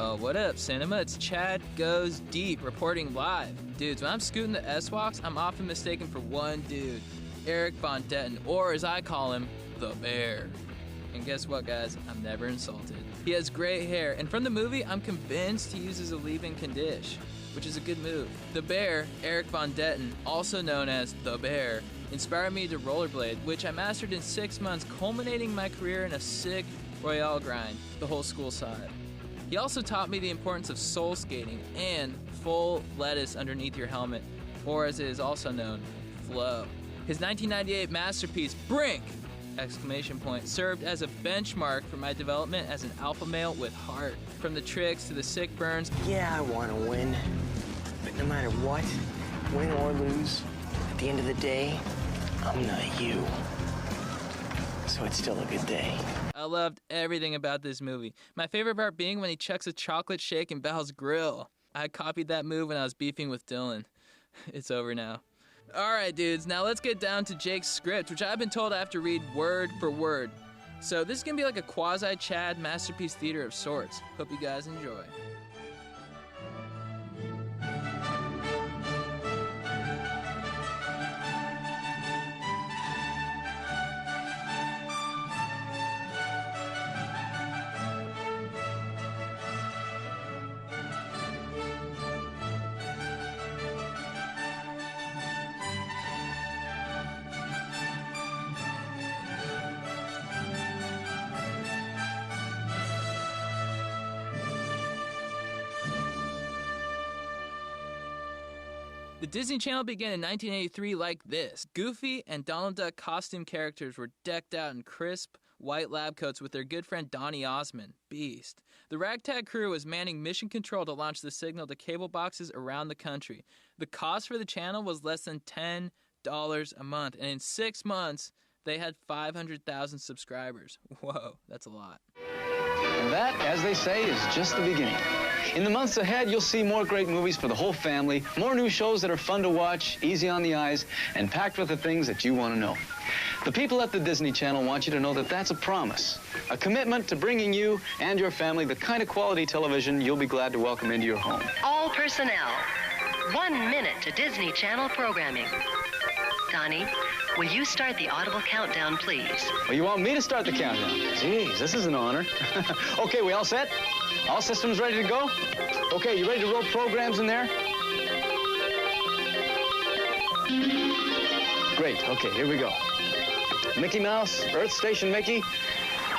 Oh, what up, cinema? It's Chad Goes Deep reporting live. Dudes, when I'm scooting the S-Walks, I'm often mistaken for one dude, Eric Von Detten, or as I call him, the Bear. And guess what, guys? I'm never insulted. He has gray hair, and from the movie, I'm convinced he uses a leave-in condition, which is a good move. The Bear, Eric Von Detten, also known as The Bear, inspired me to rollerblade, which I mastered in 6 months, culminating my career in a sick Royale grind the whole school side. He also taught me the importance of soul skating and full lettuce underneath your helmet, or as it is also known, flow. His 1998 masterpiece, BRINK! Served as a benchmark for my development as an alpha male with heart. From the tricks to the sick burns. Yeah, I want to win, but no matter what, win or lose, at the end of the day, I'm not you. So it's still a good day. I loved everything about this movie. My favorite part being when he chucks a chocolate shake in Val's grill. I copied that move when I was beefing with Dylan. It's over now. Alright dudes, now let's get down to Jake's script, which I've been told I have to read word for word. So this is going to be like a quasi-Chad masterpiece theater of sorts. Hope you guys enjoy. The Disney Channel began in 1983 like this. Goofy and Donald Duck costume characters were decked out in crisp, white lab coats with their good friend Donny Osmond, Beast. The ragtag crew was manning mission control to launch the signal to cable boxes around the country. The cost for the channel was less than $10 a month, and in 6 months, they had 500,000 subscribers. Whoa, that's a lot. And that, as they say, is just the beginning. In the months ahead, you'll see more great movies for the whole family, more new shows that are fun to watch, easy on the eyes, and packed with the things that you want to know. The people at the Disney Channel want you to know that that's a promise, a commitment to bringing you and your family the kind of quality television you'll be glad to welcome into your home. All personnel, 1 minute to Disney Channel programming. Donnie, will you start the audible countdown, please? Well, you want me to start the countdown? Jeez, this is an honor. Okay, we all set? All systems ready to go? Okay, you ready to roll programs in there? Great, okay, here we go. Mickey Mouse, Earth Station Mickey,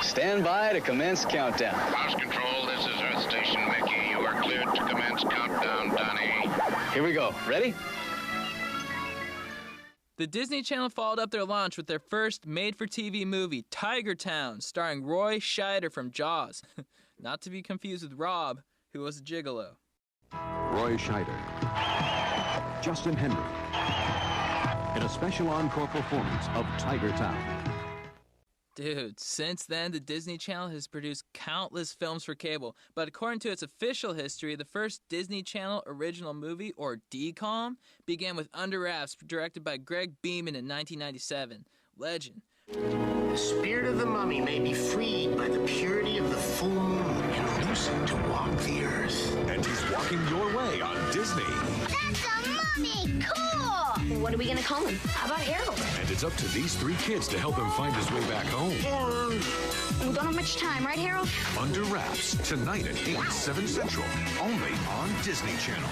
stand by to commence countdown. Mouse Control, this is Earth Station Mickey. You are cleared to commence countdown, Donnie. Here we go. Ready? The Disney Channel followed up their launch with their first made-for-TV movie, Tiger Town, starring Roy Scheider from Jaws. Not to be confused with Rob, who was a gigolo. Roy Scheider, Justin Henry, in a special encore performance of Tiger Town. Dude, since then, the Disney Channel has produced countless films for cable, but according to its official history, the first Disney Channel original movie, or DCOM, began with Under Wraps, directed by Greg Beeman in 1997. Legend. The spirit of the mummy may be freed by the purity of the full moon and loosened to walk the earth. And he's walking your way on Disney. That's a mummy! Cool! What are we gonna call him? How about Harold? And it's up to these 3 kids to help him find his way back home. We don't have much time, right, Harold? Under Wraps, tonight at 8, 7 Central, only on Disney Channel.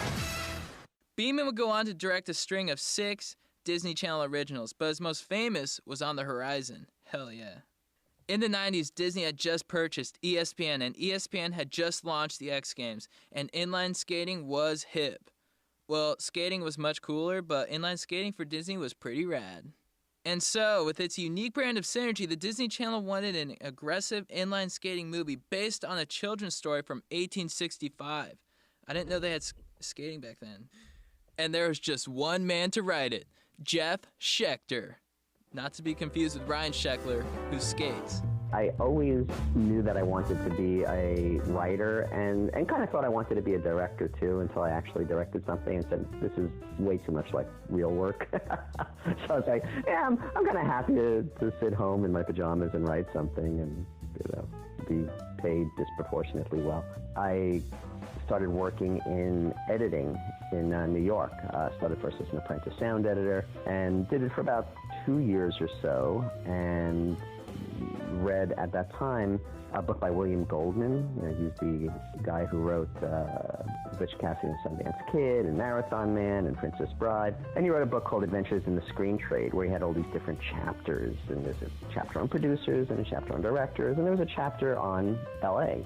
Beeman would go on to direct a string of 6 Disney Channel originals, but his most famous was On the Horizon. Hell yeah. In the 90s, Disney had just purchased ESPN, and ESPN had just launched the X Games, and inline skating was hip. Well, skating was much cooler, but inline skating for Disney was pretty rad. And so, with its unique brand of synergy, the Disney Channel wanted an aggressive inline skating movie based on a children's story from 1865. I didn't know they had skating back then. And there was just one man to write it, Jeff Schechter. Not to be confused with Ryan Sheckler, who skates. I always knew that I wanted to be a writer and kind of thought I wanted to be a director too until I actually directed something and said, this is way too much like real work. So I was like, yeah, I'm kind of happy to sit home in my pajamas and write something. And be paid disproportionately well. I started working in editing in New York. Started first as an apprentice sound editor and did it for about 2 years or so, and read at that time a book by William Goldman. He's the guy who wrote Butch Cassidy and Sundance Kid and Marathon Man and Princess Bride. And he wrote a book called Adventures in the Screen Trade, where he had all these different chapters. And there's a chapter on producers and a chapter on directors, and there was a chapter on L.A.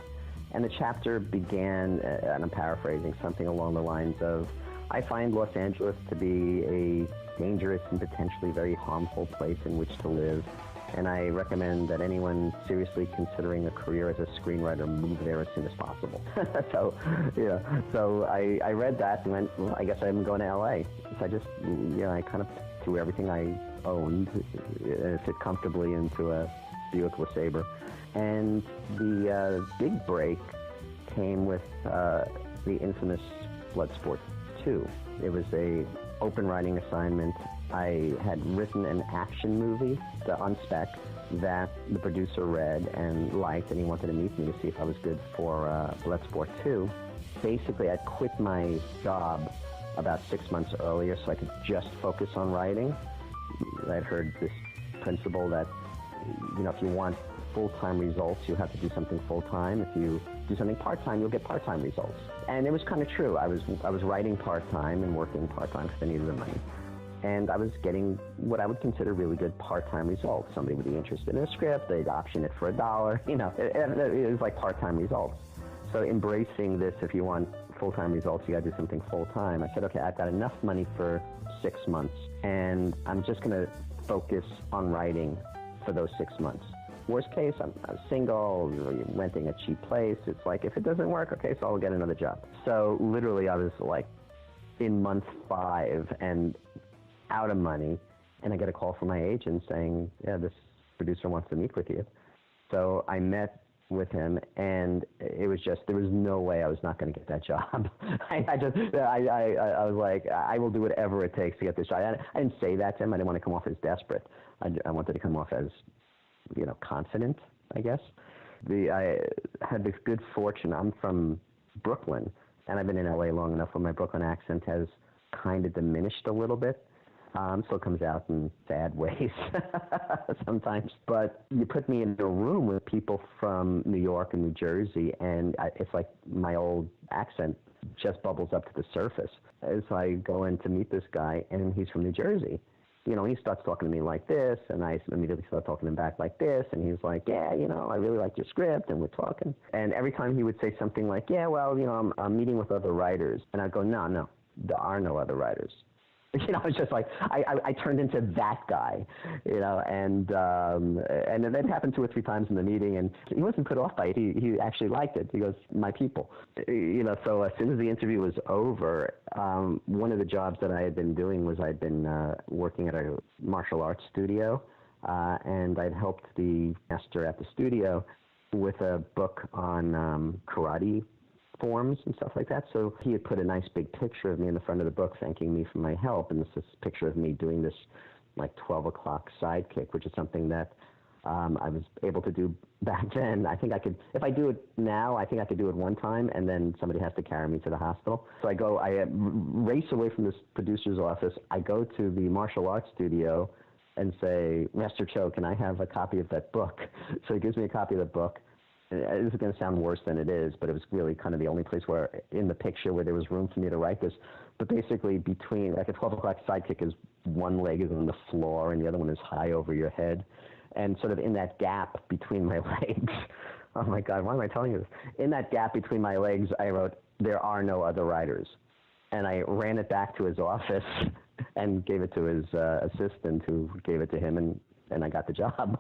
And the chapter began, and I'm paraphrasing, something along the lines of, I find Los Angeles to be a dangerous and potentially very harmful place in which to live. And I recommend that anyone seriously considering a career as a screenwriter move there as soon as possible. So I read that and went, well, I guess I'm going to L.A. So I just, I kind of threw everything I owned, fit comfortably into a Buick LeSabre. And the big break came with the infamous Bloodsport 2. It was a open writing assignment. I had written an action movie on spec that the producer read and liked, and he wanted to meet me to see if I was good for Bloodsport 2. Basically, I quit my job about 6 months earlier so I could just focus on writing. I'd heard this principle that, if you want full-time results, you have to do something full-time. If you do something part-time, you'll get part-time results. And it was kind of true. I was writing part-time and working part-time because I needed the money. And I was getting what I would consider really good part-time results. Somebody would be interested in a script, they'd option it for $1. It was like part-time results. So embracing this, if you want full-time results, you got to do something full-time. I said, okay, I've got enough money for 6 months, and I'm just going to focus on writing for those 6 months. Worst case, I'm single, renting a cheap place. It's like, if it doesn't work, okay, so I'll get another job. So literally I was like in month 5 and out of money, and I get a call from my agent saying, yeah, this producer wants to meet with you. So I met with him, and it was just, there was no way I was not going to get that job. I was like, I will do whatever it takes to get this job. I didn't say that to him. I didn't want to come off as desperate. I wanted to come off as, confident, I guess. I had this good fortune. I'm from Brooklyn, and I've been in L.A. long enough where my Brooklyn accent has kind of diminished a little bit. Still comes out in sad ways sometimes. But you put me in a room with people from New York and New Jersey, and it's like my old accent just bubbles up to the surface. As I go in to meet this guy, and he's from New Jersey. He starts talking to me like this, and I immediately start talking to him back like this, and he's like, yeah, I really like your script, and we're talking. And every time he would say something like, yeah, well, I'm meeting with other writers. And I'd go, no, there are no other writers. It's just like, I turned into that guy, and that happened 2 or 3 times in the meeting, and he wasn't put off by it. He actually liked it. He goes, my people. So as soon as the interview was over, one of the jobs that I had been doing was I'd been working at a martial arts studio, and I'd helped the master at the studio with a book on karate forms and stuff like that. So he had put a nice big picture of me in the front of the book thanking me for my help, and this is a picture of me doing this like 12 o'clock sidekick, which is something that I was able to do back then. I think I could, if I do it now, I think I could do it one time, and then somebody has to carry me to the hospital. So I race away from this producer's office. I go to the martial arts studio and say, Master Cho, can I have a copy of that book? So he gives me a copy of the book. This is going to sound worse than it is, but it was really kind of the only place where, in the picture, where there was room for me to write this. But basically, between, like a 12 o'clock sidekick is one leg is on the floor and the other one is high over your head. And sort of in that gap between my legs, oh my God, why am I telling you this? In that gap between my legs, I wrote, there are no other writers. And I ran it back to his office and gave it to his assistant, who gave it to him, and I got the job.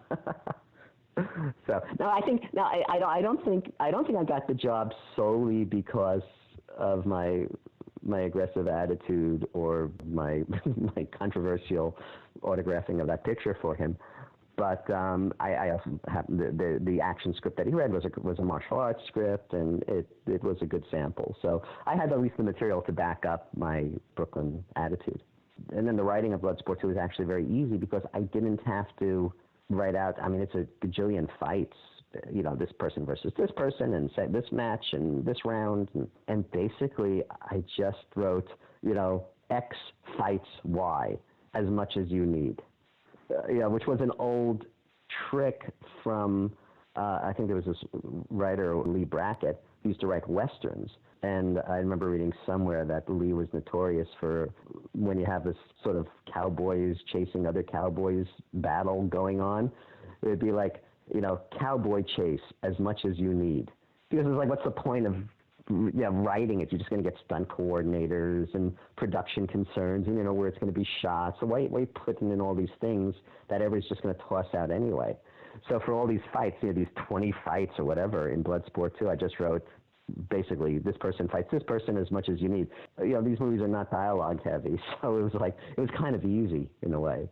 So I don't think I got the job solely because of my aggressive attitude or my controversial autographing of that picture for him. But I also have the action script that he read was a martial arts script, and it was a good sample. So I had at least the material to back up my Brooklyn attitude. And then the writing of Bloodsport 2 was actually very easy because I didn't have to write out, I mean, it's a gajillion fights, you know, this person versus this person, and say this match and this round. And basically, I just wrote, you know, X fights Y as much as you need. You know, which was an old trick from, I think there was this writer, Lee Brackett, who used to write Westerns. And I remember reading somewhere that Lee was notorious for when you have this sort of cowboys chasing other cowboys battle going on, it would be like, you know, cowboy chase as much as you need. Because it's like, what's the point of writing it? You're just going to get stunt coordinators and production concerns, and you know where it's going to be shot. So why are you putting in all these things that everybody's just going to toss out anyway? So for all these fights, you know, these 20 fights or whatever in Bloodsport 2, I just wrote basically this person fights this person as much as you need. You know, these movies are not dialogue heavy, so it was kind of easy in a way.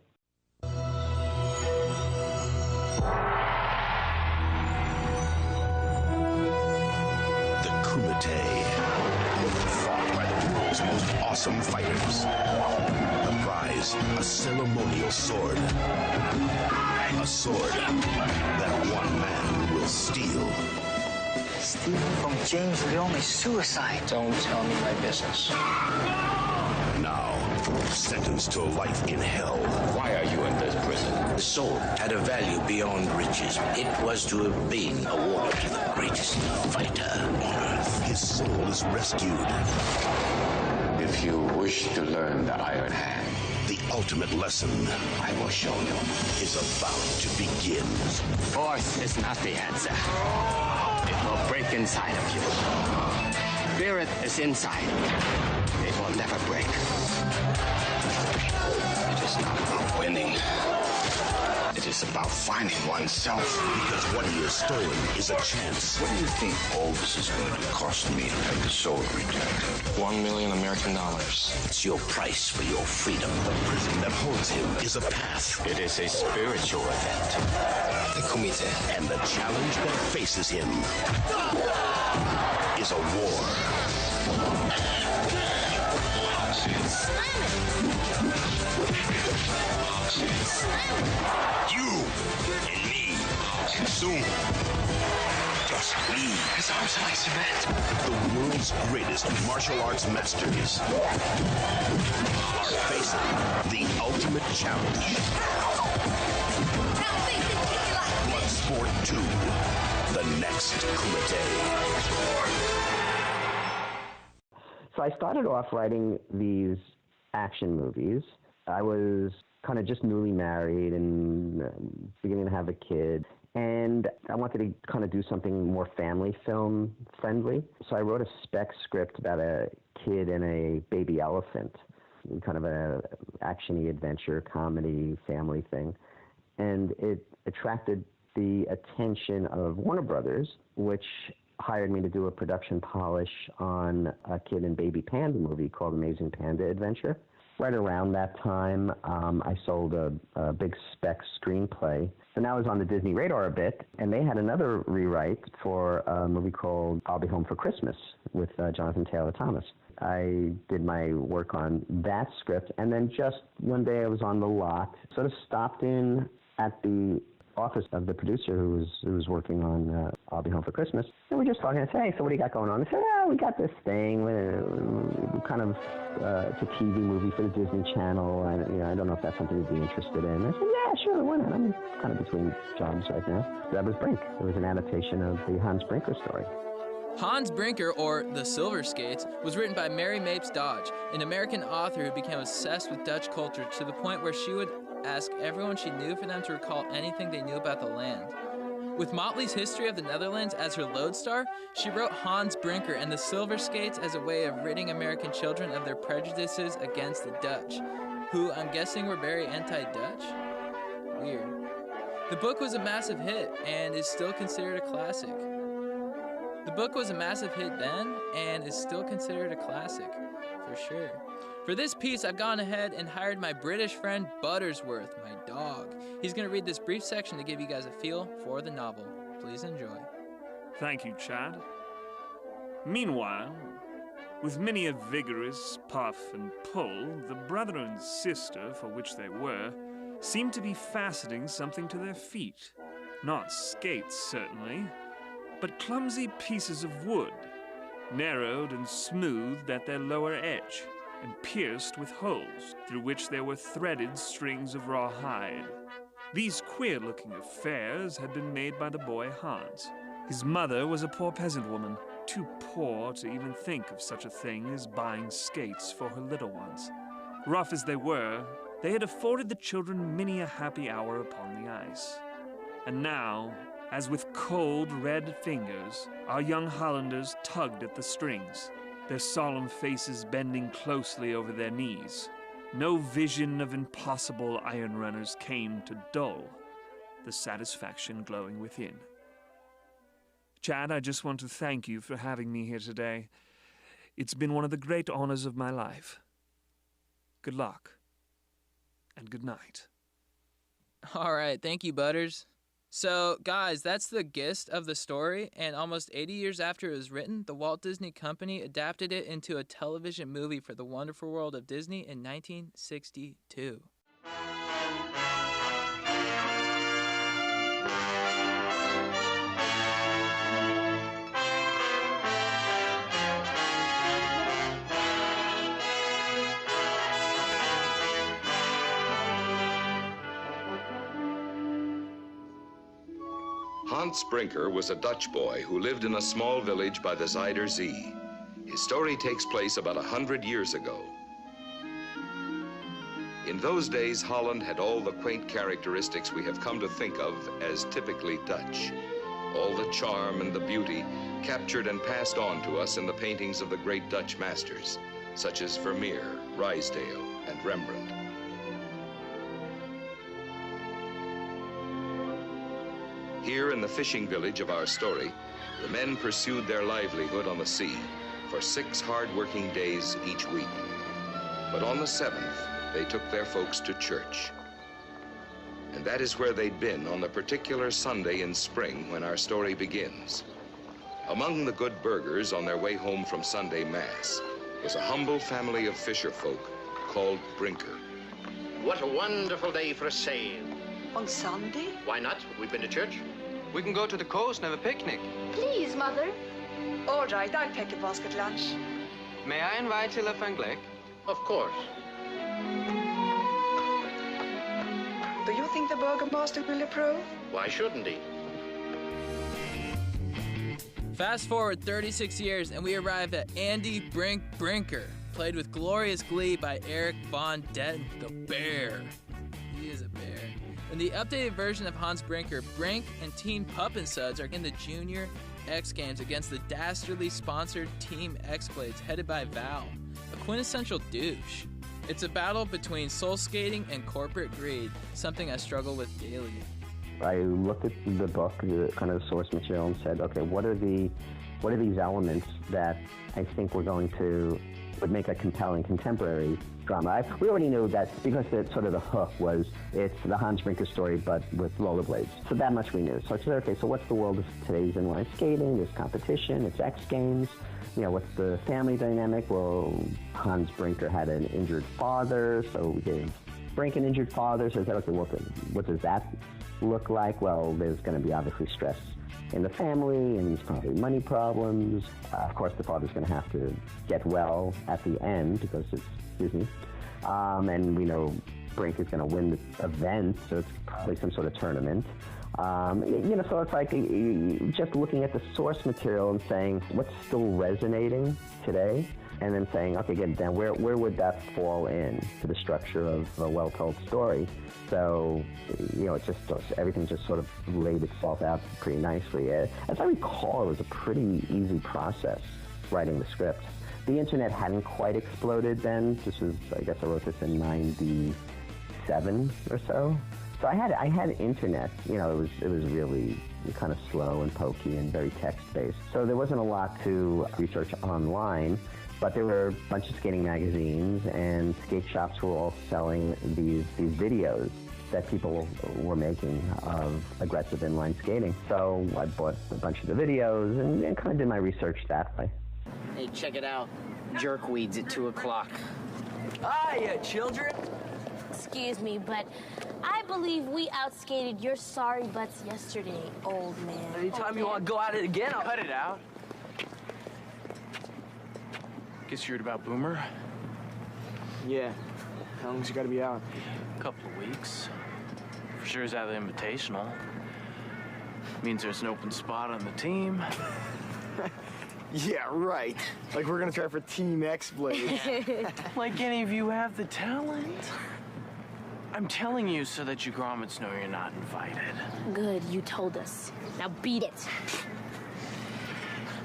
Kumite, fought by the world's most awesome fighters. The prize, a ceremonial sword. A sword that one man will steal. Stealing from James Leon is suicide. Don't tell me my business. Now, sentenced to life in hell. Why are you in this prison? The sword had a value beyond riches. It was to have been awarded to the greatest fighter on earth. His soul is rescued. If you wish to learn the Iron Hand, the ultimate lesson, I will show you, is about to begin. Force is not the answer. It will break inside of you. Spirit is inside. It will never break. It is not about winning. It is about finding oneself. Because what he has stolen is a chance. What do you think all this is going to cost me to have the sword returned? $1 million American. It's your price for your freedom. The prison that holds him is a path. It is a spiritual event. The Kumite. And the challenge that faces him is a war. You and me. Soon. Just we. His arms are like cement. The world's greatest martial arts masters are facing the ultimate challenge. Bloodsport 2. The next Kumite. So I started off writing these action movies. I was kind of just newly married and beginning to have a kid. And I wanted to kind of do something more family film friendly. So I wrote a spec script about a kid and a baby elephant, kind of an action-y adventure, comedy, family thing. And it attracted the attention of Warner Brothers, which hired me to do a production polish on a kid and baby panda movie called Amazing Panda Adventure. Right around that time, I sold a big spec screenplay. And that was on the Disney radar a bit, and they had another rewrite for a movie called I'll Be Home for Christmas with Jonathan Taylor Thomas. I did my work on that script, and then just one day I was on the lot, sort of stopped in at the office of the producer who was working on I'll Be Home for Christmas, and we were just talking. I said, "Hey, so what do you got going on?" I said, "We got this thing, kind of it's a TV movie for the Disney Channel. I don't know if that's something you'd be interested in." I said, "Yeah, sure, why not? I'm kind of between jobs right now." That was Brink. It was an adaptation of the Hans Brinker story. Hans Brinker, or The Silver Skates, was written by Mary Mapes Dodge, an American author who became obsessed with Dutch culture to the point where she would ask everyone she knew for them to recall anything they knew about the land. With Motley's History of the Netherlands as her lodestar, she wrote Hans Brinker and The Silver Skates as a way of ridding American children of their prejudices against the Dutch, who I'm guessing were very anti-Dutch? Weird. The book was a massive hit and is still considered a classic. The book was a massive hit then and is still considered a classic, for sure. For this piece, I've gone ahead and hired my British friend Buttersworth, my dog. He's going to read this brief section to give you guys a feel for the novel. Please enjoy. Thank you, Chad. Meanwhile, with many a vigorous puff and pull, the brother and sister for which they were seemed to be fastening something to their feet. Not skates, certainly, but clumsy pieces of wood, narrowed and smoothed at their lower edge, and pierced with holes through which there were threaded strings of raw hide. These queer-looking affairs had been made by the boy Hans. His mother was a poor peasant woman, too poor to even think of such a thing as buying skates for her little ones. Rough as they were, they had afforded the children many a happy hour upon the ice. And now, as with cold, red fingers, our young Hollanders tugged at the strings, their solemn faces bending closely over their knees, no vision of impossible iron runners came to dull the satisfaction glowing within. Chad, I just want to thank you for having me here today. It's been one of the great honors of my life. Good luck, and good night. All right, thank you, Butters. So, guys, that's the gist of the story, and almost 80 years after it was written, the Walt Disney Company adapted it into a television movie for the Wonderful World of Disney in 1962. Hans Brinker was a Dutch boy who lived in a small village by the Zuider Zee. His story takes place about 100 years ago. In those days, Holland had all the quaint characteristics we have come to think of as typically Dutch. All the charm and the beauty captured and passed on to us in the paintings of the great Dutch masters, such as Vermeer, Ruysdael, and Rembrandt. Here in the fishing village of our story, the men pursued their livelihood on the sea for 6 hard-working days each week. But on the 7th, they took their folks to church. And that is where they'd been on the particular Sunday in spring when our story begins. Among the good burghers on their way home from Sunday Mass was a humble family of fisher folk called Brinker. What a wonderful day for a sail. On Sunday? Why not? We've been to church. We can go to the coast and have a picnic. Please, Mother. All right, I'll pack a basket lunch. May I invite Hilla van Gleck? Of course. Do you think the burgomaster will approve? Why shouldn't he? Fast forward 36 years and we arrive at Andy Brink Brinker, played with glorious glee by Eric Von Detten, the bear. He is a bear. In the updated version of Hans Brinker, Brink and Team Pup-n-Suds are in the Junior X Games against the dastardly sponsored Team X-Blades headed by Val, a quintessential douche. It's a battle between soul skating and corporate greed, something I struggle with daily. I looked at the book, the kind of source material, and said, okay, what are these elements that I think would make a compelling contemporary drama? We already knew that because the hook was, it's the Hans Brinker story, but with rollerblades. So that much we knew. So I said, okay, so what's the world of today's inline skating? There's competition, it's X Games. You know, what's the family dynamic? Well, Hans Brinker had an injured father, so we gave Brink an injured father. So I said, okay, what does that look like? Well, there's going to be obviously stress in the family, and probably money problems. Of course, the father's going to have to get well at the end because it's Disney. And we know Brink is going to win the event, so it's probably some sort of tournament. So it's like just looking at the source material and saying what's still resonating today, and then saying, okay, again, then where would that fall in to the structure of a well-told story? So, everything just sort of laid itself out pretty nicely. As I recall, it was a pretty easy process writing the script. The internet hadn't quite exploded then. I guess I wrote this in 97 or so. So I had internet. It was really kind of slow and pokey and very text-based. So there wasn't a lot to research online. But there were a bunch of skating magazines, and skate shops were all selling these videos that people were making of aggressive inline skating. So I bought a bunch of the videos and kind of did my research that way. Hey, check it out. Jerkweeds at 2 o'clock. Hiya, children. excuse me, but I believe we outskated your sorry butts yesterday, old man. Anytime you want to go at it again, I'll cut it out. Guess you heard about Boomer? Yeah. How long's you gotta be out? A couple of weeks. For sure he's out of the invitational. Means there's an open spot on the team. Yeah, right. Like we're gonna try for Team X-Blade. Like any of you have the talent. I'm telling you so that you grommets know you're not invited. Good, you told us. Now beat it.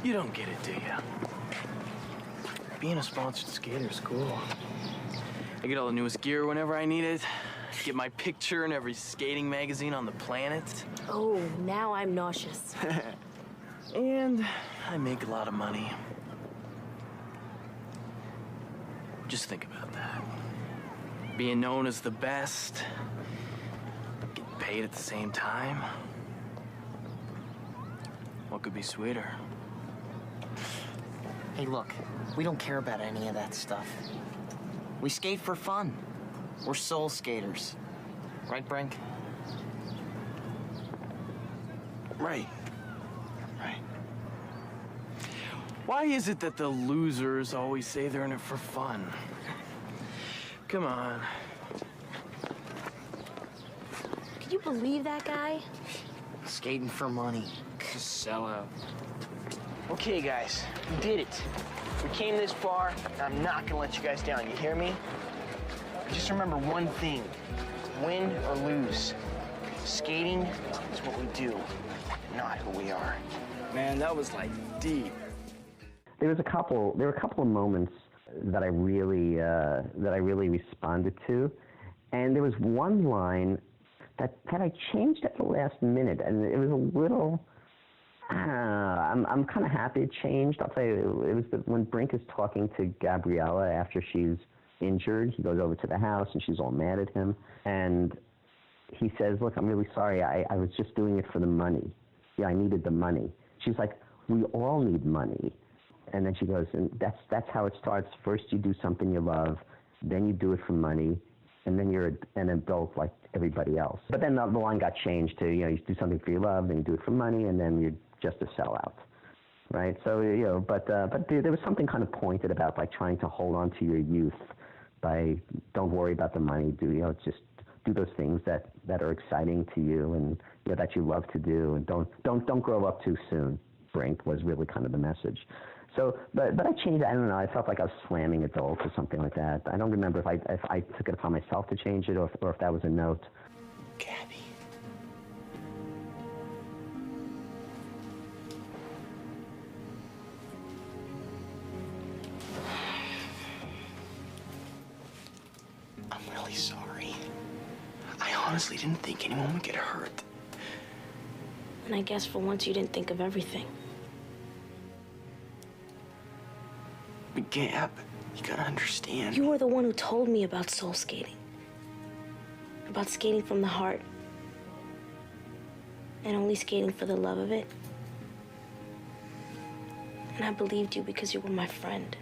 You don't get it, do you? Being a sponsored skater is cool. I get all the newest gear whenever I need it. Get my picture in every skating magazine on the planet. Oh, now I'm nauseous. And I make a lot of money. Just think about that. Being known as the best, getting paid at the same time. What could be sweeter? Hey, look, we don't care about any of that stuff. We skate for fun. We're soul skaters. Right, Brink? Right. Right. Why is it that the losers always say they're in it for fun? Come on. Can you believe that guy? Skating for money. Just sell out. Okay, guys, we did it. We came this far, and I'm not gonna let you guys down, you hear me? Just remember one thing, win or lose. Skating is what we do, not who we are. Man, that was like deep. There were a couple of moments that I really responded to, and there was one line that I changed at the last minute, and it was a little. I'm kind of happy it changed. I'll tell you, it was when Brink is talking to Gabriella after she's injured. He goes over to the house and she's all mad at him, and he says, "Look, I'm really sorry. I was just doing it for the money. Yeah, I needed the money." She's like, "We all need money." And then she goes, and that's how it starts. First you do something you love, then you do it for money, and then you're an adult like everybody else. But then the line got changed to, you do something for your love, then you do it for money, and then you're just a sellout, right? So, but there was something kind of pointed about like trying to hold on to your youth by don't worry about the money, just do those things that are exciting to you and that you love to do, and don't grow up too soon. Brink was really kind of the message. So, but I changed. I don't know. I felt like I was slamming adults or something like that. I don't remember if I took it upon myself to change it or if that was a note. Gabby. I'm really sorry. I honestly didn't think anyone would get hurt. And I guess for once you didn't think of everything. But Gab, you gotta understand. You were the one who told me about soul skating. About skating from the heart. And only skating for the love of it. And I believed you because you were my friend.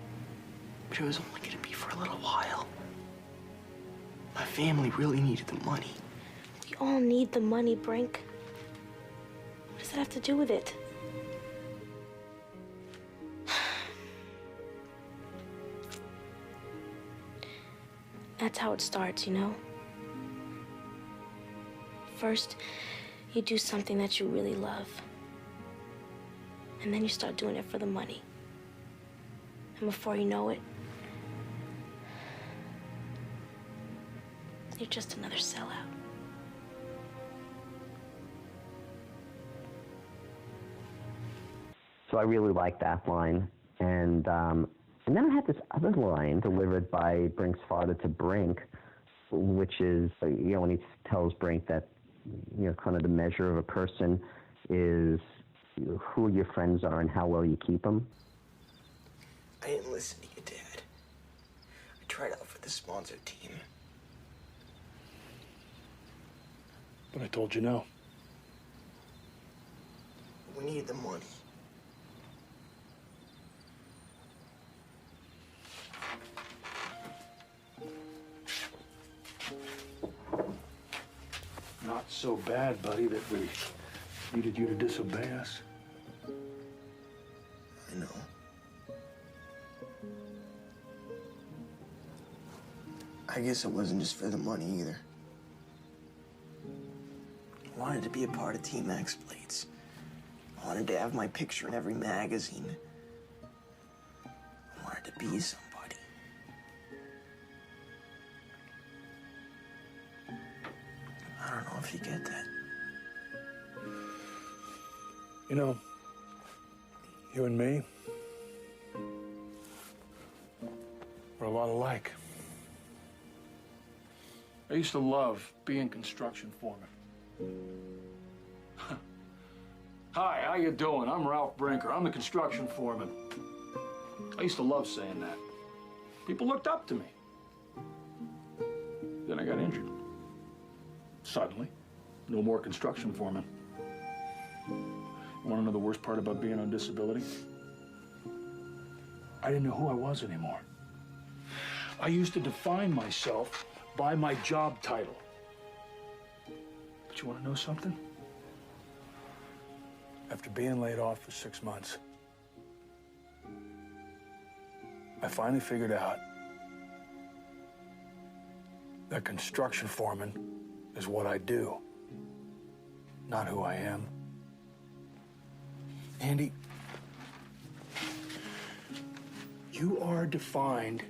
But it was only gonna be for a little while. My family really needed the money. We all need the money, Brink. What does that have to do with it? That's how it starts, First, you do something that you really love. And then you start doing it for the money. And before you know it, you're just another sellout. So I really liked that line. And then I had this other line delivered by Brink's father to Brink, which is, when he tells Brink that, kind of the measure of a person is who your friends are and how well you keep them. I didn't listen to you, Dad. I tried out for the sponsor team. But I told you no. We needed the money. So bad, buddy, that we needed you to disobey us. I know. I guess it wasn't just for the money either. I wanted to be a part of Team X-Blades. I wanted to have my picture in every magazine. I wanted to be somebody. I don't know if you get that. You know, you and me, we're a lot alike. I used to love being construction foreman. Hi, how you doing? I'm Ralph Brinker. I'm the construction foreman. I used to love saying that. People looked up to me. Then I got injured. Suddenly, no more construction foreman. You want to know the worst part about being on disability? I didn't know who I was anymore. I used to define myself by my job title. But you want to know something? After being laid off for 6 months, I finally figured out that construction foreman is what I do, not who I am. Andy, you are defined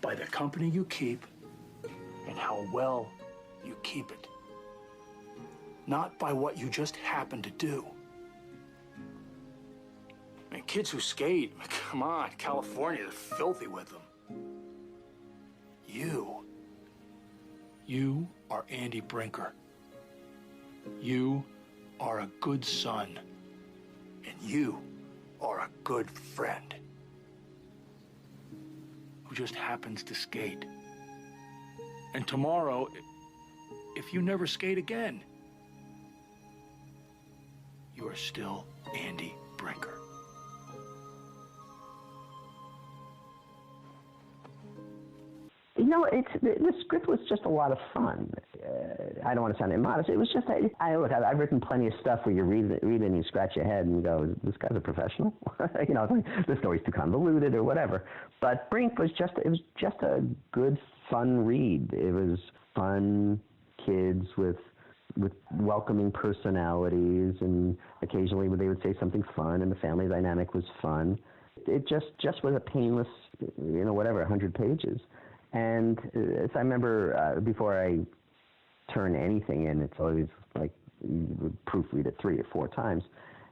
by the company you keep and how well you keep it, not by what you just happen to do. I mean, kids who skate, come on, California, they're filthy with them. You are Andy Brinker. You are a good son, and you are a good friend who just happens to skate. And tomorrow, if you never skate again, you are still Andy Brinker. You know, the script was just a lot of fun. I don't want to sound immodest. It was just, I've written plenty of stuff where you read it and you scratch your head and you go, this guy's a professional? You know, it's like, the story's too convoluted or whatever. But Brink was just a good, fun read. It was fun kids with welcoming personalities, and occasionally they would say something fun, and the family dynamic was fun. It just was a painless, 100 pages. And as I remember, before I turn anything in, it's always like you would proofread it 3 or 4 times.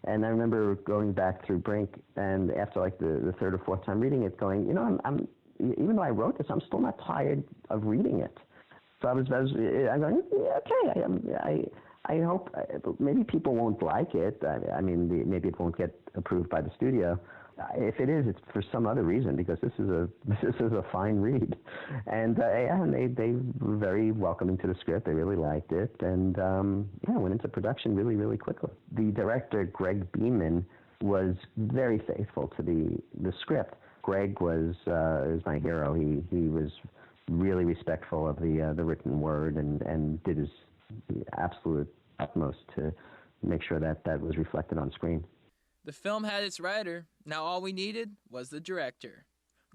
And I remember going back through Brink, and after like the 3rd or 4th time reading it, going, I'm even though I wrote this, I'm still not tired of reading it. So I'm going, yeah, okay. I hope maybe people won't like it. I mean, maybe it won't get approved by the studio. If it is, it's for some other reason, because this is a fine read. And they were very welcoming to the script. They really liked it, and went into production really, really quickly. The director, Greg Beeman, was very faithful to the script. Greg is my hero. He was really respectful of the written word, and did his absolute utmost to make sure that was reflected on screen. The film had its writer. Now all we needed was the director.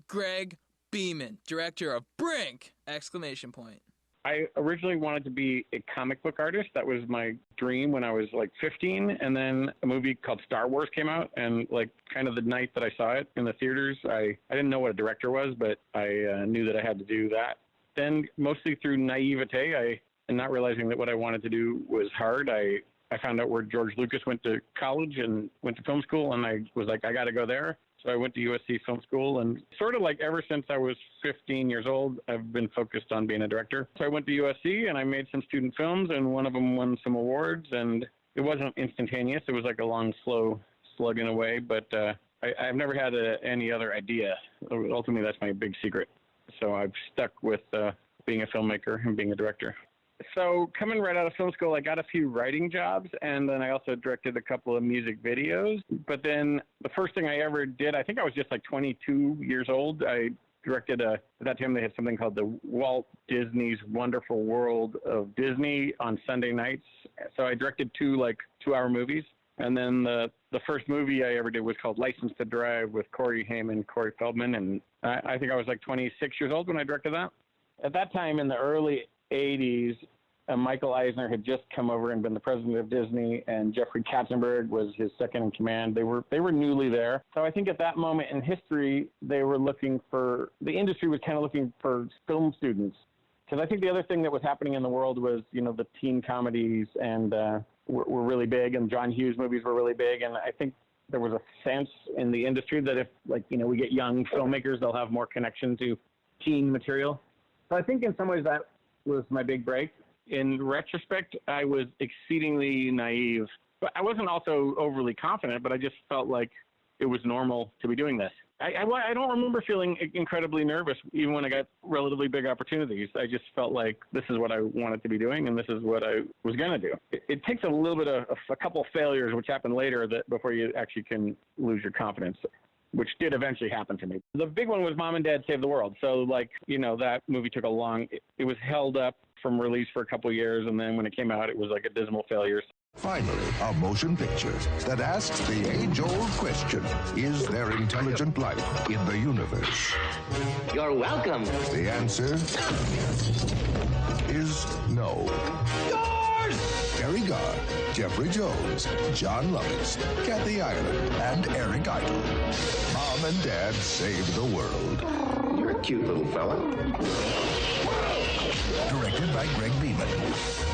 Greg Beeman, director of BRINK! ! I originally wanted to be a comic book artist. That was my dream when I was like 15. And then a movie called Star Wars came out. And like kind of the night that I saw it in the theaters, I didn't know what a director was, but I knew that I had to do that. Then mostly through naivete, and not realizing that what I wanted to do was hard, I found out where George Lucas went to college and went to film school, and I was like, I got to go there. So I went to USC Film School, and sort of like ever since I was 15 years old, I've been focused on being a director. So I went to USC, and I made some student films, and one of them won some awards, and it wasn't instantaneous. It was like a long, slow slug in a way, but I've never had any other idea. Ultimately, that's my big secret. So I've stuck with being a filmmaker and being a director. So coming right out of film school, I got a few writing jobs, and then I also directed a couple of music videos. But then the first thing I ever did, I think I was just like 22 years old. I directed at that time they had something called the Walt Disney's Wonderful World of Disney on Sunday nights. So I directed 2 2-hour movies. And then the first movie I ever did was called License to Drive with Corey Haim, Corey Feldman. And I think I was like 26 years old when I directed that. At that time in the early 80s, Michael Eisner had just come over and been the president of Disney, and Jeffrey Katzenberg was his second in command. They were newly there. So I think at that moment in history, they were the industry was kind of looking for film students. Because I think the other thing that was happening in the world was, the teen comedies and were really big, and John Hughes movies were really big. And I think there was a sense in the industry that if, we get young filmmakers, they'll have more connection to teen material. So I think in some ways that was my big break. In retrospect, I was exceedingly naive. But I wasn't also overly confident, but I just felt like it was normal to be doing this. I don't remember feeling incredibly nervous, even when I got relatively big opportunities. I just felt like this is what I wanted to be doing, and this is what I was going to do. It takes a little bit of a couple of failures, which happen later, before you actually can lose your confidence, which did eventually happen to me. The big one was Mom and Dad Save the World. So, that movie took it was held up from release for a couple of years, and then when it came out, it was like a dismal failure. Finally, a motion picture that asks the age-old question, is there intelligent life in the universe? You're welcome. The answer is no. Yours! Terry Garr, Jeffrey Jones, John Lovitz, Kathy Ireland, and Eric Idle. Mom and Dad Save the World. You're a cute little fella. Directed by Greg Beeman.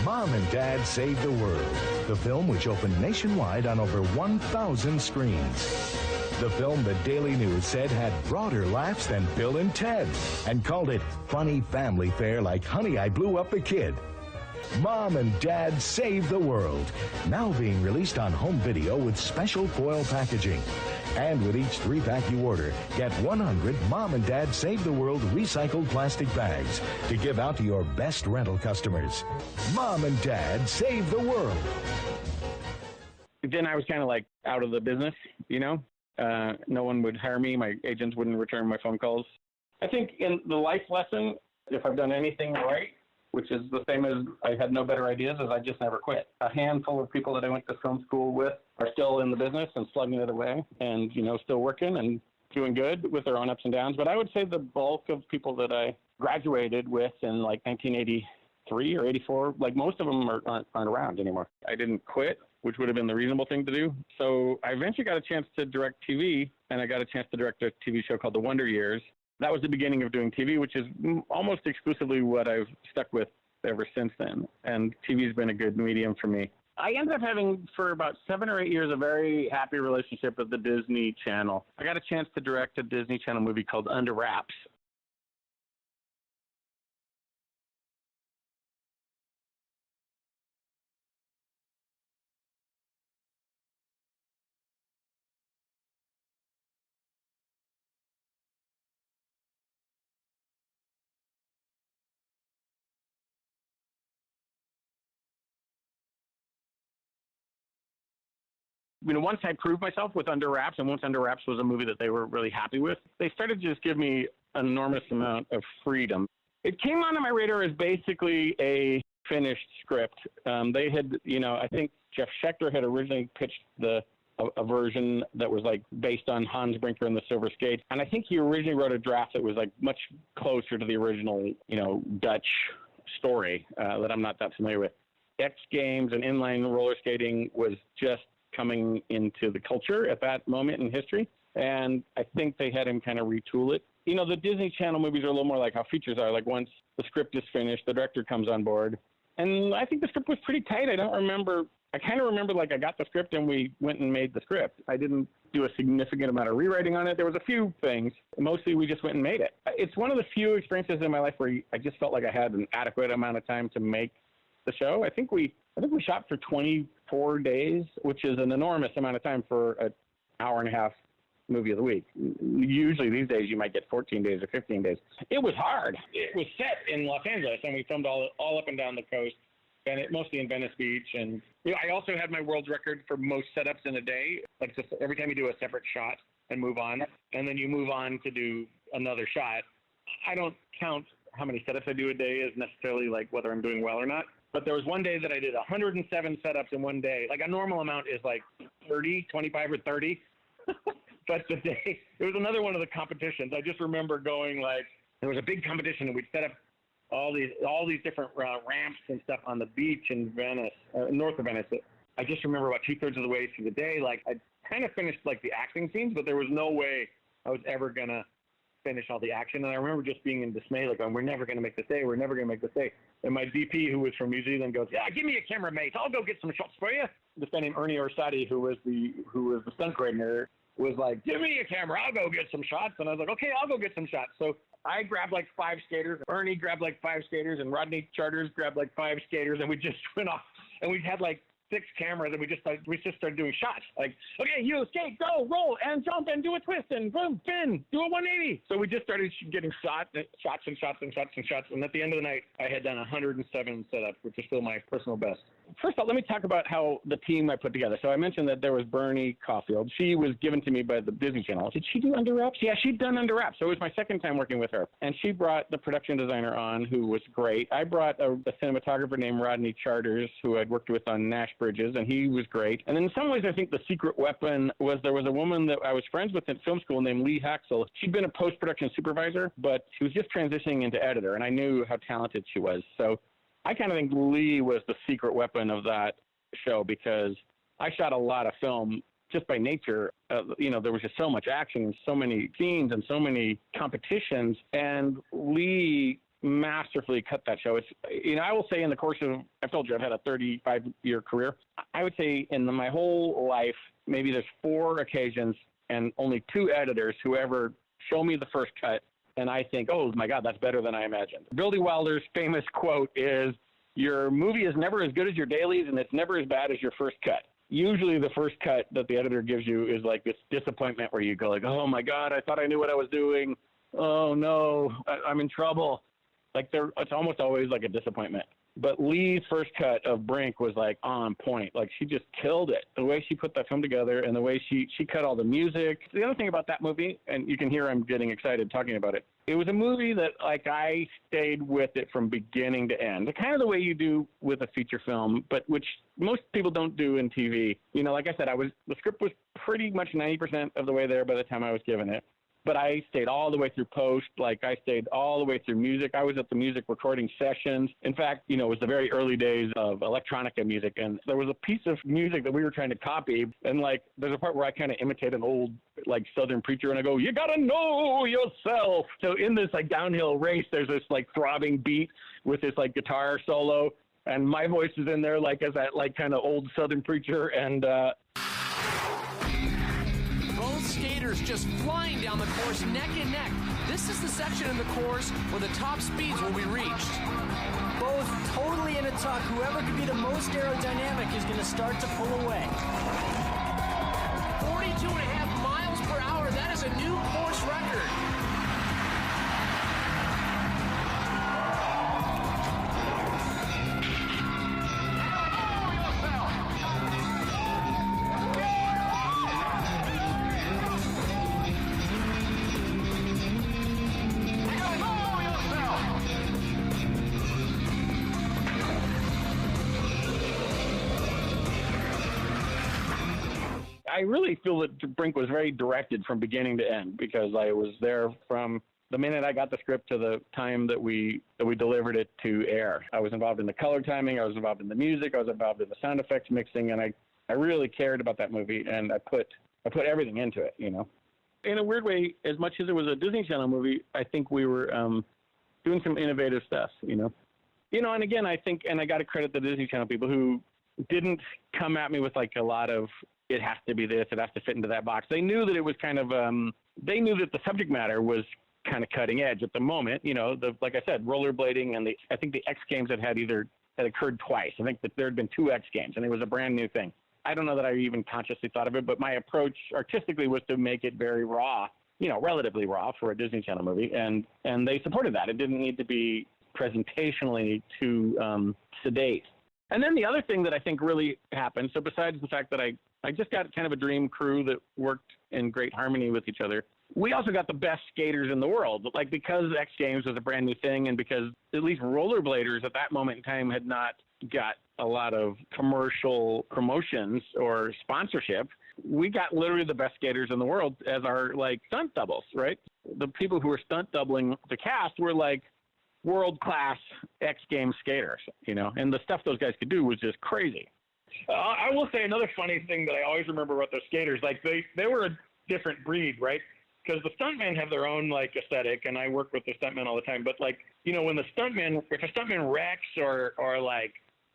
Mom and Dad Save the World, the film which opened nationwide on over 1,000 screens. The film the Daily News said had broader laughs than Bill and Ted, and called it funny family fare like Honey, I Blew Up a Kid. Mom and Dad Save the World, now being released on home video with special foil packaging. And with each 3-pack you order, get 100 Mom and Dad Save the World recycled plastic bags to give out to your best rental customers. Mom and Dad Save the World. Then I was kind of out of the business, No one would hire me. My agents wouldn't return my phone calls. I think in the life lesson, if I've done anything right, which is the same as I had no better ideas, is I just never quit. A handful of people that I went to film school with are still in the business and slugging it away and, still working and doing good with their own ups and downs. But I would say the bulk of people that I graduated with in 1983 or 84, most of them aren't around anymore. I didn't quit, which would have been the reasonable thing to do. So I eventually got a chance to direct TV, and I got a chance to direct a TV show called The Wonder Years. That was the beginning of doing TV, which is almost exclusively what I've stuck with ever since then. And TV's been a good medium for me. I ended up having, for about 7 or 8 years, a very happy relationship with the Disney Channel. I got a chance to direct a Disney Channel movie called Under Wraps. Once I proved myself with Under Wraps, and once Under Wraps was a movie that they were really happy with, they started to just give me an enormous amount of freedom. It came onto my radar as basically a finished script. They had, I think Jeff Schechter had originally pitched a version that was based on Hans Brinker and the Silver Skate. And I think he originally wrote a draft that was much closer to the original, Dutch story that I'm not that familiar with. X Games and inline roller skating was just coming into the culture at that moment in history. And I think they had him kind of retool it. The Disney Channel movies are a little more like how features are. Once the script is finished, the director comes on board. And I think the script was pretty tight. I kind of remember I got the script and we went and made the script. I didn't do a significant amount of rewriting on it. There was a few things. Mostly we just went and made it. It's one of the few experiences in my life where I just felt like I had an adequate amount of time to make the show. I think we shot for 24 days, which is an enormous amount of time for an hour-and-a-half movie of the week. Usually these days you might get 14 days or 15 days. It was hard. It was set in Los Angeles, and we filmed all up and down the coast, and mostly in Venice Beach. And I also had my world record for most setups in a day. Just every time you do a separate shot and move on, and then you move on to do another shot, I don't count how many setups I do a day as necessarily like whether I'm doing well or not. But there was one day that I did 107 setups in one day. Like a normal amount is like 30, 25 or 30. But the day, it was another one of the competitions. I just remember going like, there was a big competition and we'd set up all these different ramps and stuff on the beach in Venice, north of Venice. I just remember about 2/3 of the way through the day, like I kind of finished like the acting scenes, but there was no way I was ever going to finish all the action. And I remember just being in dismay, like, we're never going to make this day. We're never going to make this day. And my DP, who was from New Zealand, goes, yeah, give me a camera, mate. I'll go get some shots for you. This guy named Ernie Orsatti, who was the stunt coordinator, was like, give me a camera. I'll go get some shots. And I was like, okay, I'll go get some shots. So I grabbed like 5 skaters. Ernie grabbed like 5 skaters, and Rodney Charters grabbed like 5 skaters. And we just went off. And we had like 6 cameras, and we just started doing shots. Like, okay, you skate, go, roll, and jump, and do a twist, and boom, spin, do a 180. So we just started getting shots. And at the end of the night, I had done 107 setups, which is still my personal best. First of all, let me talk about how the team I put together. So I mentioned that there was Bernie Caulfield. She was given to me by the Disney Channel. Did she do Under Wraps? Yeah, she'd done Under Wraps. So it was my second time working with her. And she brought the production designer on, who was great. I brought a cinematographer named Rodney Charters, who I'd worked with on Nash Bridges, and he was great. And in some ways, I think the secret weapon was there was a woman that I was friends with in film school named Lee Haxel. She'd been a post-production supervisor, but she was just transitioning into editor, and I knew how talented she was. So I kind of think Lee was the secret weapon of that show, because I shot a lot of film just by nature. There was just so much action and so many scenes and so many competitions, and Lee masterfully cut that show. It's, I will say in the course of, I've told you, I've had a 35-year career. I would say in my whole life, maybe there's 4 occasions and only 2 editors who ever show me the first cut, and I think, oh my God, that's better than I imagined. Billy Wilder's famous quote is, your movie is never as good as your dailies, and it's never as bad as your first cut. Usually the first cut that the editor gives you is like this disappointment where you go like, oh my God, I thought I knew what I was doing. Oh no, I'm in trouble. Like it's almost always like a disappointment. But Lee's first cut of Brink was like on point. Like she just killed it. The way she put that film together and the way she cut all the music. The other thing about that movie, and you can hear I'm getting excited talking about it, it was a movie that like I stayed with it from beginning to end. Kind of the way you do with a feature film, but which most people don't do in TV. Like I said, the script was pretty much 90% of the way there by the time I was given it. But I stayed all the way through post. Like I stayed all the way through music. I was at the music recording sessions. In fact, it was the very early days of electronica music. And there was a piece of music that we were trying to copy. And like, there's a part where I kind of imitate an old like Southern preacher and I go, you gotta know yourself. So in this like downhill race, there's this like throbbing beat with this like guitar solo. And my voice is in there like as that like kind of old Southern preacher. And, skaters just flying down the course neck and neck. This is the section in the course where the top speeds will be reached. Both totally in a tuck. Whoever can be the most aerodynamic is going to start to pull away. 42.5 miles per hour. That is a new course record. I really feel that Brink was very directed from beginning to end, because I was there from the minute I got the script to the time that we delivered it to air. I was involved in the color timing, I was involved in the music, I was involved in the sound effects mixing, and I really cared about that movie, and I put everything into it, In a weird way, as much as it was a Disney Channel movie, I think we were doing some innovative stuff, and again, I think, and I got to credit the Disney Channel people who didn't come at me with like a lot of, it has to be this, it has to fit into that box. They knew that it was kind of, they knew that the subject matter was kind of cutting edge at the moment. Like I said, rollerblading, and I think the X Games had occurred twice. I think that there had been 2 X Games, and it was a brand new thing. I don't know that I even consciously thought of it, but my approach artistically was to make it very raw, relatively raw for a Disney Channel movie, and they supported that. It didn't need to be presentationally too sedate. And then the other thing that I think really happened, so besides the fact that I just got kind of a dream crew that worked in great harmony with each other, we also got the best skaters in the world. Like, because X Games was a brand new thing, and because at least rollerbladers at that moment in time had not got a lot of commercial promotions or sponsorship, we got literally the best skaters in the world as our, like, stunt doubles, right? The people who were stunt doubling the cast were, like, world-class X Games skaters, you know, and the stuff those guys could do was just crazy. I will say another funny thing that I always remember about those skaters, like, they were a different breed, right? Because the stuntmen have their own, like, aesthetic, and I work with the stuntmen all the time. But, like, you know, when if a stuntman wrecks or like,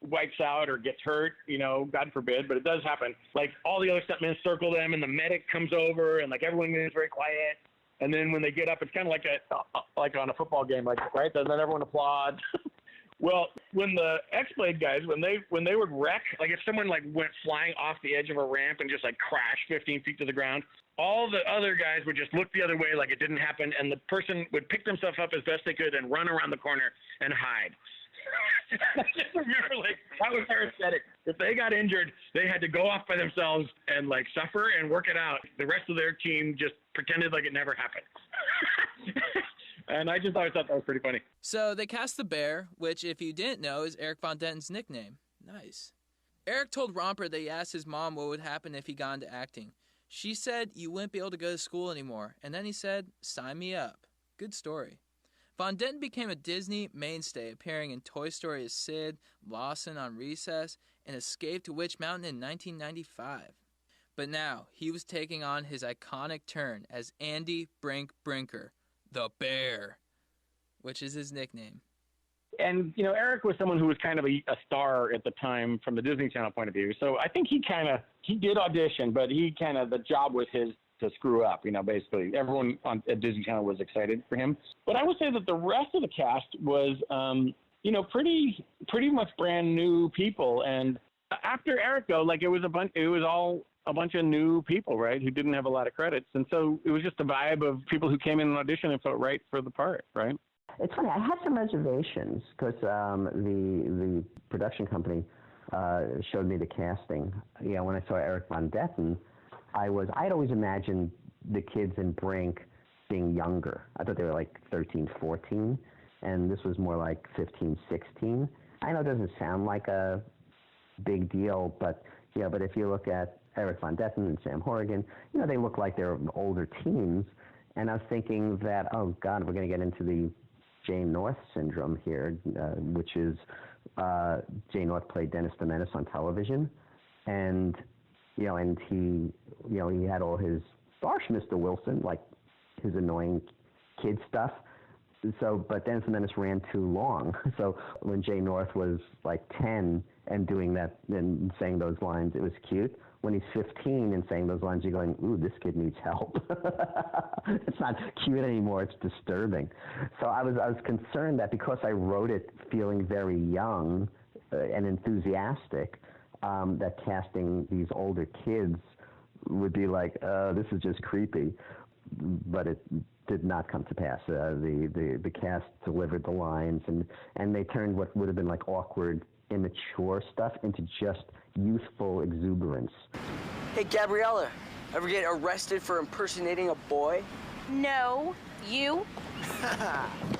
wipes out or gets hurt, you know, God forbid, but it does happen, like, all the other stuntmen circle them, and the medic comes over, and, like, everyone is very quiet. And then when they get up, it's kind of like on a football game, like, right? And then everyone applauds. Well, when the X-Blade guys, when they would wreck, like if someone like went flying off the edge of a ramp and just like crashed 15 feet to the ground, all the other guys would just look the other way like it didn't happen, and the person would pick themselves up as best they could and run around the corner and hide. I just remember, like, that was their aesthetic. If they got injured, they had to go off by themselves and, like, suffer and work it out. The rest of their team just pretended like it never happened. And I just always thought that was pretty funny. So they cast the bear, which, if you didn't know, is Eric Von Denton's nickname. Nice. Eric told Romper that he asked his mom what would happen if he got into acting. She said you wouldn't be able to go to school anymore. And then he said, sign me up. Good story. Von Denton became a Disney mainstay, appearing in Toy Story as Sid, Lawson on Recess, and Escape to Witch Mountain in 1995. But now, he was taking on his iconic turn as Andy Brink Brinker, the Bear, which is his nickname. And, you know, Eric was someone who was kind of a star at the time from the Disney Channel point of view. So I think he did audition, but the job was his to screw up, you know, basically. Everyone at Disney Channel was excited for him. But I would say that the rest of the cast was, you know, pretty much brand new people. And after Eric, though, like, it was all a bunch of new people, right, who didn't have a lot of credits. And so it was just a vibe of people who came in and auditioned and felt right for the part, right? It's funny, I had some reservations because the production company showed me the casting. You know, when I saw Eric Von Denton, I'd always imagined the kids in Brink being younger. I thought they were like 13, 14, and this was more like 15, 16. I know it doesn't sound like a big deal, but if you look at Eric Von Denton and Sam Horrigan, you know, they look like they're older teens, and I was thinking that, oh God, we're going to get into the Jane North syndrome here, which is Jane North played Dennis the Menace on television, and he had all his harsh Mr. Wilson, like his annoying kid stuff. So, but Dennis the Menace ran too long. So when Jane North was like 10 and doing that and saying those lines, it was cute. When he's 15 and saying those lines, you're going, ooh, this kid needs help. It's not cute anymore. It's disturbing. So I was concerned that because I wrote it feeling very young and enthusiastic, that casting these older kids would be like, this is just creepy. But it did not come to pass. The cast delivered the lines, and they turned what would have been like awkward, immature stuff into just youthful exuberance. Hey, Gabriella, ever get arrested for impersonating a boy? No. You?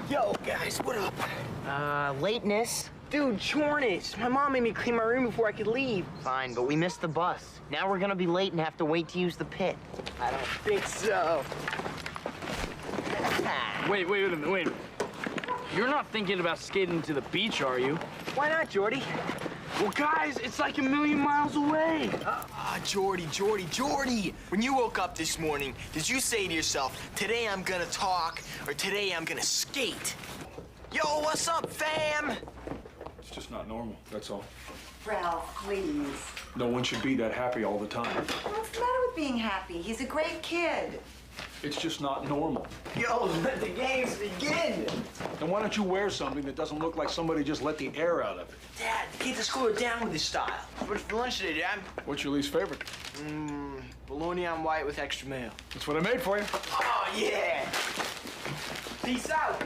Yo, guys, what up? Lateness? Dude, chornage. My mom made me clean my room before I could leave. Fine, but we missed the bus. Now we're gonna be late and have to wait to use the pit. I don't think so. Wait a minute. You're not thinking about skating to the beach, are you? Why not, Jordy? Well, guys, it's like a million miles away. Jordy. When you woke up this morning, did you say to yourself, today I'm gonna talk, or today I'm gonna skate? Yo, what's up, fam? It's just not normal, that's all. Ralph, please. No one should be that happy all the time. What's the matter with being happy? He's a great kid. It's just not normal. Yo, let the games begin. Then why don't you wear something that doesn't look like somebody just let the air out of it? Dad, the kids at school are down with this style. What's for lunch today, Dad? What's your least favorite? Bologna on white with extra mayo. That's what I made for you. Oh, yeah. Peace out.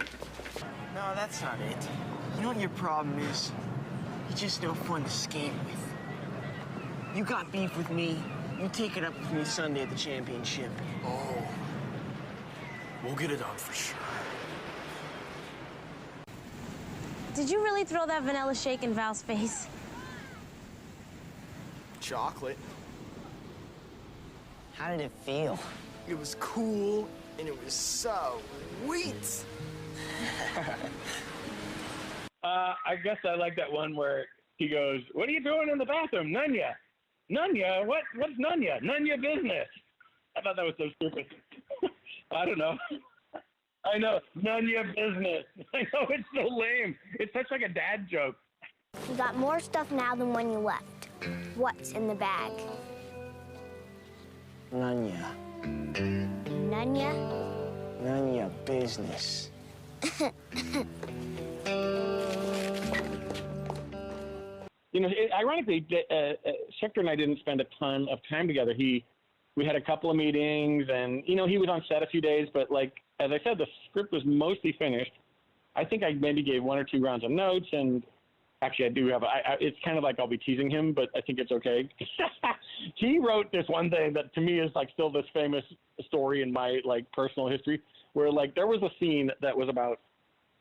No, that's not it. You know what your problem is? You're just no fun to skate with. You got beef with me. You take it up with me Sunday at the championship. Oh. We'll get it done for sure. Did you really throw that vanilla shake in Val's face? Chocolate. How did it feel? It was cool, and it was so sweet. I guess I like that one where he goes, "What are you doing in the bathroom? Nunya. Nunya? What's Nunya? Nunya business." I thought that was so stupid. I don't know. I know. Nunya business. I know, it's so lame. It's such like a dad joke. You got more stuff now than when you left. What's in the bag? Nunya. Nunya? Nunya business. You know, ironically, Schechter and I didn't spend a ton of time together. We had a couple of meetings, and, you know, he was on set a few days, but, like, as I said, the script was mostly finished. I think I maybe gave 1 or 2 rounds of notes, and actually I do have, it's kind of like I'll be teasing him, but I think it's okay. He wrote this one thing that to me is, like, still this famous story in my, like, personal history, where, like, there was a scene that was about,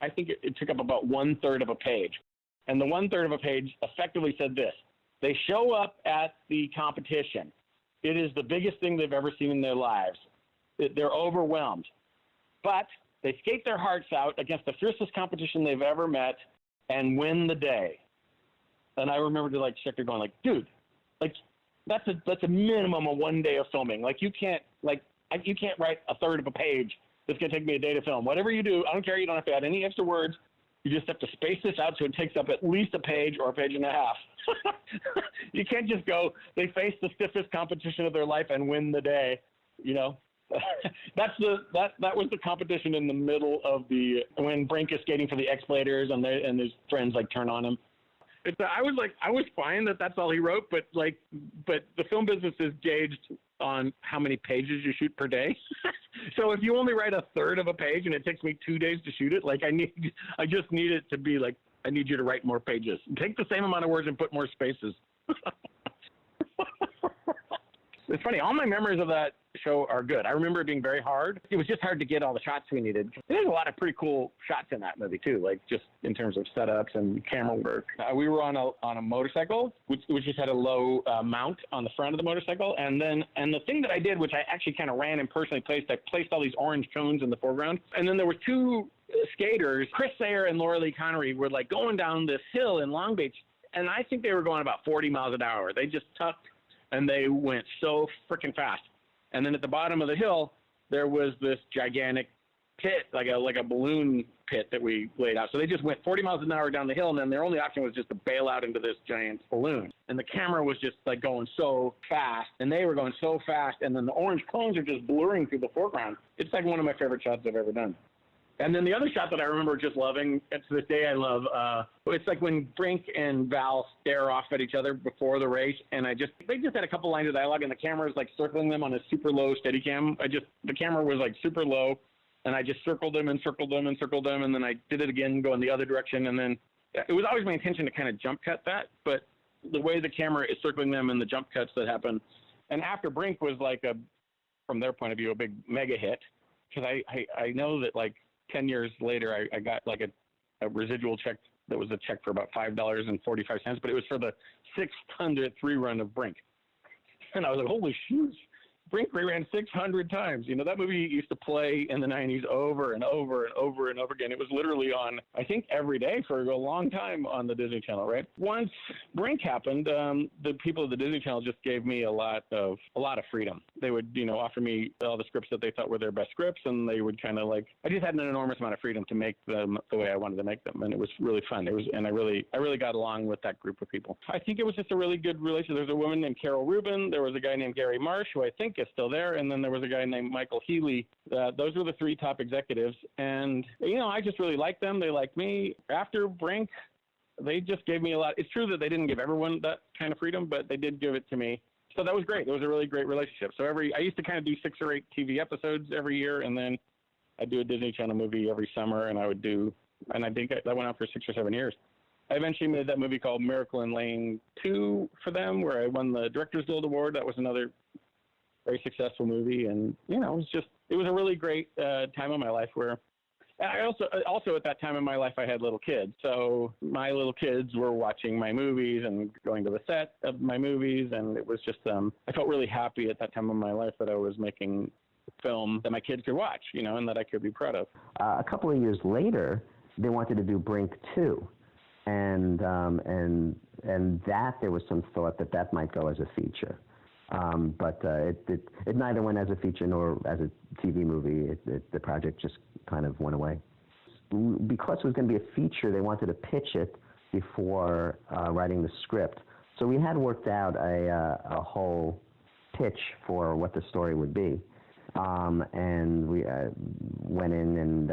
I think it took up about 1/3 of a page. And the 1/3 of a page effectively said this: they show up at the competition. It is the biggest thing they've ever seen in their lives. They're overwhelmed. But they skate their hearts out against the fiercest competition they've ever met and win the day. And I remember like Schechter going like, dude, like that's a minimum of 1 day of filming. Like you can't write 1/3 of a page that's gonna take me a day to film. Whatever you do, I don't care, you don't have to add any extra words. You just have to space this out so it takes up at least a page or a page and a half. You can't just go, they face the stiffest competition of their life and win the day, you know? That was the competition in the middle of when Brink is skating for the X-Bladers and his friends like turn on him. I was fine that that's all he wrote, but the film business is gauged on how many pages you shoot per day. So if you only write 1/3 of a page and it takes me 2 days to shoot it, like I just need it to be like, I need you to write more pages. Take the same amount of words and put more spaces. It's funny, all my memories of that show are good. I remember it being very hard. It was just hard to get all the shots we needed. There's a lot of pretty cool shots in that movie too, like just in terms of setups and camera work. We were on a motorcycle, which just had a low mount on the front of the motorcycle, and the thing that I did, which I actually kind of ran and personally placed, I placed all these orange cones in the foreground, and then there were 2 skaters, Chris Sayer and Laura Lee Connery, were like going down this hill in Long Beach, and I think they were going about 40 miles an hour. They just tucked, and they went so freaking fast. And then at the bottom of the hill, there was this gigantic pit, like a balloon pit that we laid out. So they just went 40 miles an hour down the hill, and then their only option was just to bail out into this giant balloon. And the camera was just like going so fast, and they were going so fast, and then the orange cones are just blurring through the foreground. It's like one of my favorite shots I've ever done. And then the other shot that I remember just loving, and to this day I love, it's like when Brink and Val stare off at each other before the race, and they just had a couple lines of dialogue, and the camera is like circling them on a super low Steadicam. The camera was like super low, and I just circled them and circled them and circled them, and then I did it again, going the other direction, and then it was always my intention to kind of jump cut that, but the way the camera is circling them and the jump cuts that happen, and after Brink was like from their point of view, a big mega hit, because I know that like 10 years later, I got like a residual check that was a check for about $5.45, but it was for the 600th rerun of Brink. And I was like, holy shoot, Brink reran 600 times. You know, that movie used to play in the 90s over and over and over and over again. It was literally on, I think, every day for a long time on the Disney Channel, right? Once Brink happened, the people at the Disney Channel just gave me a lot of freedom. They would, you know, offer me all the scripts that they thought were their best scripts, and they would kind of like, I just had an enormous amount of freedom to make them the way I wanted to make them, and it was really fun. And I really got along with that group of people. I think it was just a really good relationship. There was a woman named Carol Rubin. There was a guy named Gary Marsh, who I think is still there, and then there was a guy named Michael Healy. Those were the 3 top executives, and you know, I just really liked them. They liked me. After Brink, they just gave me a lot. It's true that they didn't give everyone that kind of freedom, but they did give it to me. So that was great. It was a really great relationship. So I used to kind of do 6 or 8 TV episodes every year, and then I'd do a Disney Channel movie every summer, and I think that went on for 6 or 7 years. I eventually made that movie called Miracle in Lane 2 for them, where I won the Director's Guild Award. That was another very successful movie. And, you know, it was a really great time in my life where I also at that time in my life, I had little kids. So my little kids were watching my movies and going to the set of my movies. And it was just, I felt really happy at that time in my life that I was making film that my kids could watch, you know, and that I could be proud of. A couple of years later, they wanted to do BRINK 2. And that there was some thought that might go as a feature. But it neither went as a feature nor as a TV movie. The project just kind of went away. Because it was going to be a feature, they wanted to pitch it before writing the script. So we had worked out a whole pitch for what the story would be. And we went in and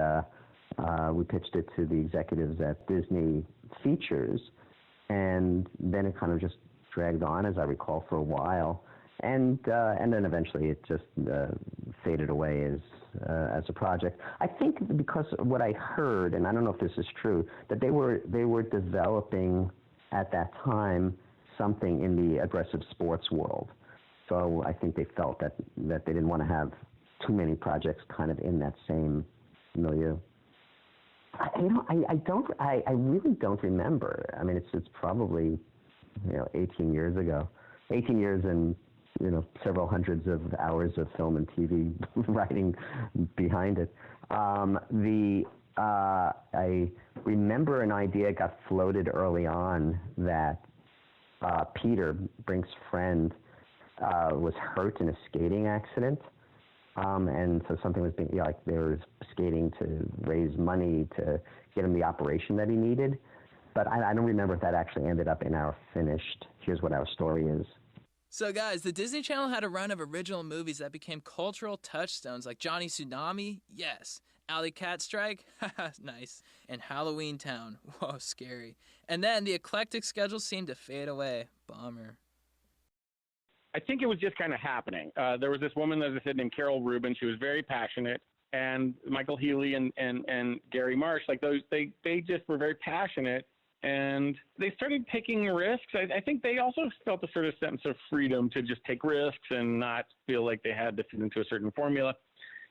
we pitched it to the executives at Disney Features. And then it kind of just dragged on, as I recall, for a while. And then eventually it just faded away as a project. I think because what I heard, and I don't know if this is true, that they were developing at that time something in the aggressive sports world. So I think they felt that they didn't want to have too many projects kind of in that same milieu. I really don't remember. I mean, it's probably 18 years ago. 18 years and several hundreds of hours of film and TV writing behind it. I remember an idea got floated early on that Peter, Brink's friend, was hurt in a skating accident. And so something was being, they were skating to raise money to get him the operation that he needed. But I don't remember if that actually ended up in our finished, here's what our story is. So guys, the Disney Channel had a run of original movies that became cultural touchstones like Johnny Tsunami, yes. Alley Cat Strike, haha, nice. And Halloween Town, whoa, scary. And then the eclectic schedule seemed to fade away, bummer. I think it was just kind of happening. There was this woman, as I said, named Carol Rubin. She was very passionate. And Michael Healy and Gary Marsh, like those, they just were very passionate. And they started taking risks. I think they also felt a sort of sense of freedom to just take risks and not feel like they had to fit into a certain formula.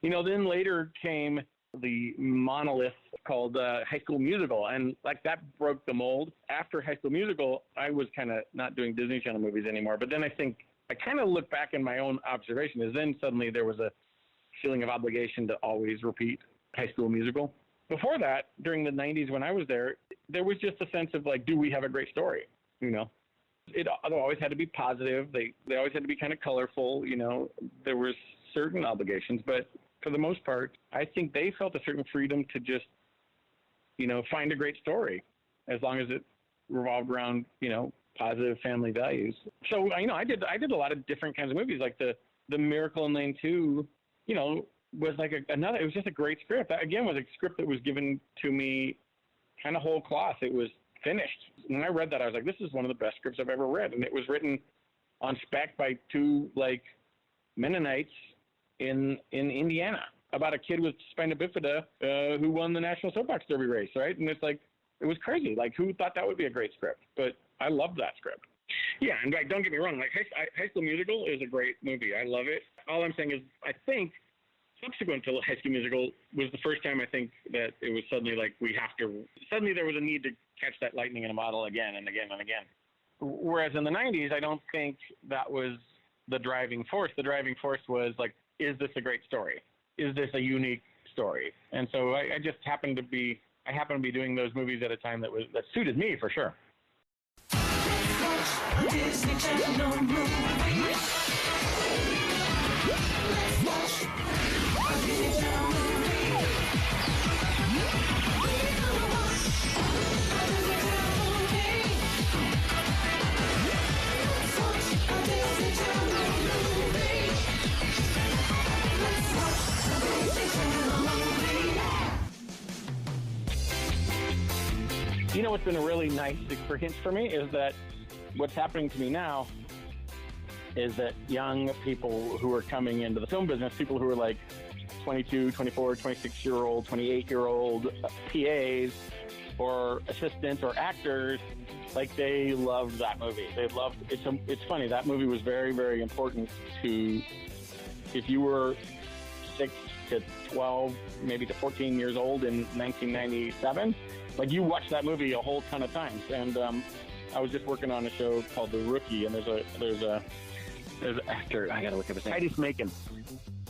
Then later came the monolith called High School Musical. And like that broke the mold. After High School Musical, I was kind of not doing Disney Channel movies anymore. But then I think I kind of look back in my own observation is then suddenly there was a feeling of obligation to always repeat High School Musical. Before that, during the 90s when I was there was just a sense of like, do we have a great story? It always had to be positive. They always had to be kind of colorful. There was certain obligations, but for the most part, I think they felt a certain freedom to just, find a great story as long as it revolved around, positive family values. So, I did a lot of different kinds of movies, like the Miracle in Lane 2, was like it was just a great script. That, again, was a script that was given to me kind of whole cloth. It was finished. When I read that, I was like, this is one of the best scripts I've ever read. And it was written on spec by two, Mennonites in Indiana about a kid with spina bifida who won the National Soapbox Derby race, right? And it's like, it was crazy. Like, who thought that would be a great script? But I loved that script. Yeah, and don't get me wrong. High School Musical is a great movie. I love it. All I'm saying is, I think subsequent to High School Musical was the first time I think that it was suddenly like suddenly there was a need to catch that lightning in a bottle again and again and again. Whereas in the 90s, I don't think that was the driving force. The driving force was like, is this a great story? Is this a unique story? And so I just happened to be doing those movies at a time that suited me for sure. Disney Channel movie. Let's watch a Disney Channel movie. We're gonna watch a Disney Channel movie. Let's watch a Disney Channel movie. Let's watch a Disney Channel movie. What's been a really nice experience for me is that what's happening to me now is that young people who are coming into the film business, people who are like 22, 24, 26-year-old, 28-year-old PAs or assistants or actors, like they loved that movie. They loved it. It's funny, that movie was very, very important to if you were 6 to 12, maybe to 14 years old in 1997, like you watched that movie a whole ton of times. And I was just working on a show called The Rookie, and there's an actor, I gotta look up his name, Titus Macon.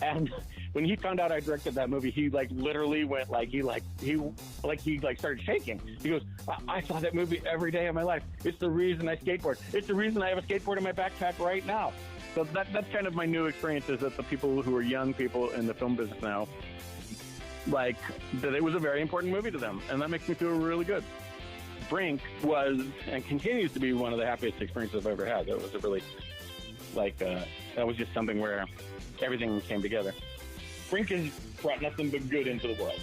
And when he found out I directed that movie, he like literally went like he started shaking. He goes, I saw that movie every day of my life. It's the reason I skateboard. It's the reason I have a skateboard in my backpack right now. So that's kind of my new experience, is that the people who are young people in the film business now, like, that it was a very important movie to them, and that makes me feel really good. BRINK was and continues to be one of the happiest experiences I've ever had. That was a really, that was just something where everything came together. BRINK has brought nothing but good into the world.